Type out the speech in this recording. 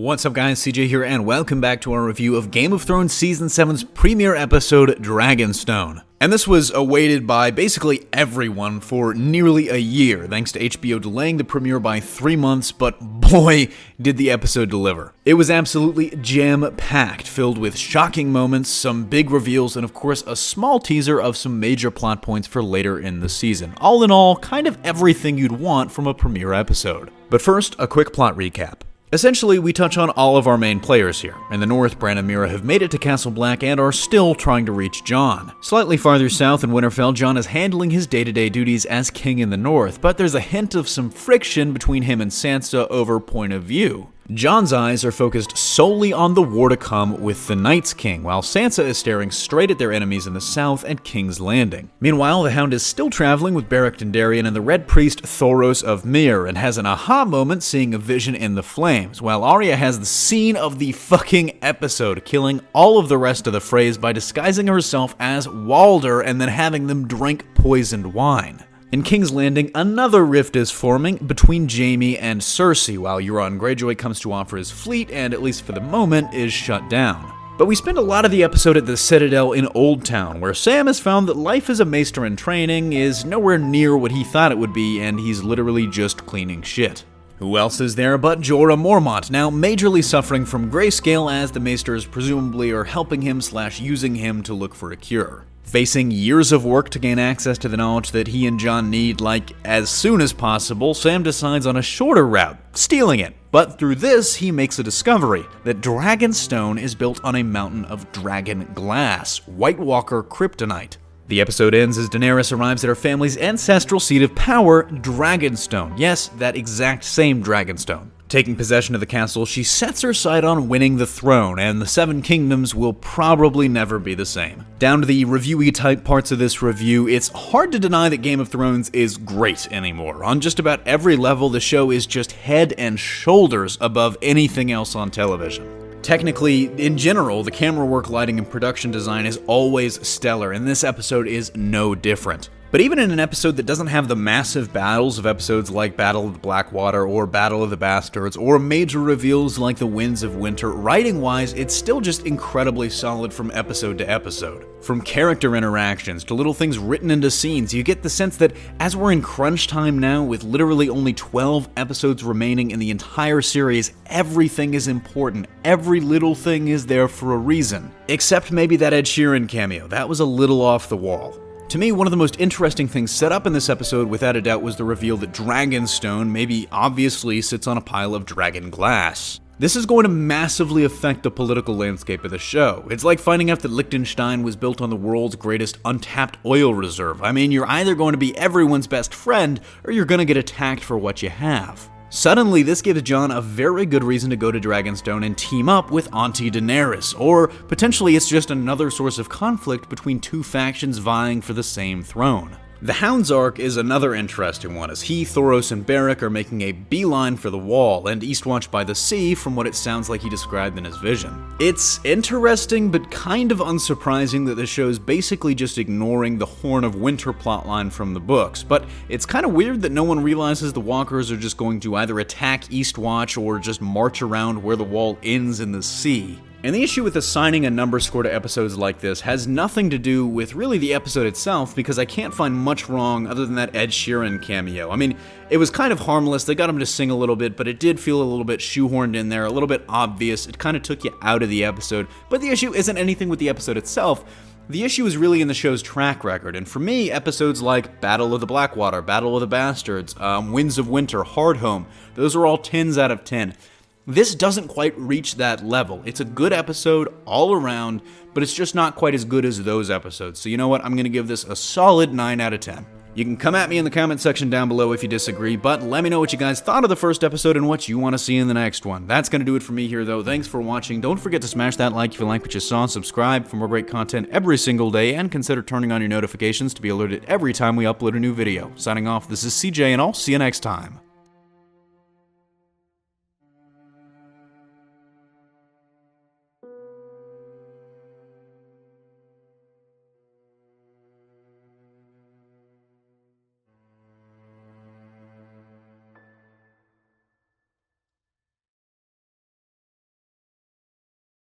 What's up guys, CJ here, and welcome back to our review of Game of Thrones Season 7's premiere episode, Dragonstone. And this was awaited by basically everyone for nearly a year, thanks to HBO delaying the premiere by 3 months, but boy, did the episode deliver. It was absolutely jam-packed, filled with shocking moments, some big reveals, and of course a small teaser of some major plot points for later in the season. All in all, kind of everything you'd want from a premiere episode. But first, a quick plot recap. Essentially, we touch on all of our main players here. In the north, Bran and Meera have made it to Castle Black and are still trying to reach Jon. Slightly farther south in Winterfell, Jon is handling his day-to-day duties as king in the north, but there's a hint of some friction between him and Sansa over point of view. Jon's eyes are focused solely on the war to come with the Night's King, while Sansa is staring straight at their enemies in the south and King's Landing. Meanwhile, the Hound is still traveling with Beric Dondarrion and the Red Priest Thoros of Myr, and has an aha moment seeing a vision in the flames, while Arya has the scene of the fucking episode, killing all of the rest of the Freys by disguising herself as Walder and then having them drink poisoned wine. In King's Landing, another rift is forming between Jaime and Cersei, while Euron Greyjoy comes to offer his fleet and, at least for the moment, is shut down. But we spend a lot of the episode at the Citadel in Old Town, where Sam has found that life as a maester in training is nowhere near what he thought it would be, and he's literally just cleaning shit. Who else is there but Jorah Mormont, now majorly suffering from grayscale as the maesters presumably are helping him / using him to look for a cure. Facing years of work to gain access to the knowledge that he and Jon need, as soon as possible, Sam decides on a shorter route, stealing it. But through this, he makes a discovery, that Dragonstone is built on a mountain of dragon glass, White Walker kryptonite. The episode ends as Daenerys arrives at her family's ancestral seat of power, Dragonstone. Yes, that exact same Dragonstone. Taking possession of the castle, she sets her sight on winning the throne, and the Seven Kingdoms will probably never be the same. Down to the reviewy type parts of this review, it's hard to deny that Game of Thrones is great anymore. On just about every level, the show is just head and shoulders above anything else on television. Technically, in general, the camera work, lighting, and production design is always stellar, and this episode is no different. But even in an episode that doesn't have the massive battles of episodes like Battle of the Blackwater or Battle of the Bastards, or major reveals like the Winds of Winter, writing-wise, it's still just incredibly solid from episode to episode. From character interactions to little things written into scenes, you get the sense that as we're in crunch time now, with literally only 12 episodes remaining in the entire series, everything is important. Every little thing is there for a reason. Except maybe that Ed Sheeran cameo. That was a little off the wall. To me, one of the most interesting things set up in this episode, without a doubt, was the reveal that Dragonstone maybe obviously sits on a pile of dragon glass. This is going to massively affect the political landscape of the show. It's like finding out that Liechtenstein was built on the world's greatest untapped oil reserve. I mean, you're either going to be everyone's best friend, or you're going to get attacked for what you have. Suddenly, this gives Jon a very good reason to go to Dragonstone and team up with Auntie Daenerys, or potentially it's just another source of conflict between two factions vying for the same throne. The Hound's arc is another interesting one, as he, Thoros, and Beric are making a beeline for the Wall and Eastwatch by the Sea, from what it sounds like he described in his vision. It's interesting, but kind of unsurprising that the show's basically just ignoring the Horn of Winter plotline from the books, but it's kind of weird that no one realizes the Walkers are just going to either attack Eastwatch or just march around where the Wall ends in the sea. And the issue with assigning a number score to episodes like this has nothing to do with really the episode itself, because I can't find much wrong other than that Ed Sheeran cameo. I mean, it was kind of harmless, they got him to sing a little bit, but it did feel a little bit shoehorned in there, a little bit obvious, it kind of took you out of the episode. But the issue isn't anything with the episode itself, the issue is really in the show's track record, and for me, episodes like Battle of the Blackwater, Battle of the Bastards, Winds of Winter, Hardhome, those are all 10s out of 10. This doesn't quite reach that level. It's a good episode all around, but it's just not quite as good as those episodes. So you know what? I'm going to give this a solid 9 out of 10. You can come at me in the comment section down below if you disagree, but let me know what you guys thought of the first episode and what you want to see in the next one. That's going to do it for me here, though. Thanks for watching. Don't forget to smash that like if you like what you saw, subscribe for more great content every single day, and consider turning on your notifications to be alerted every time we upload a new video. Signing off, this is CJ, and I'll see you next time.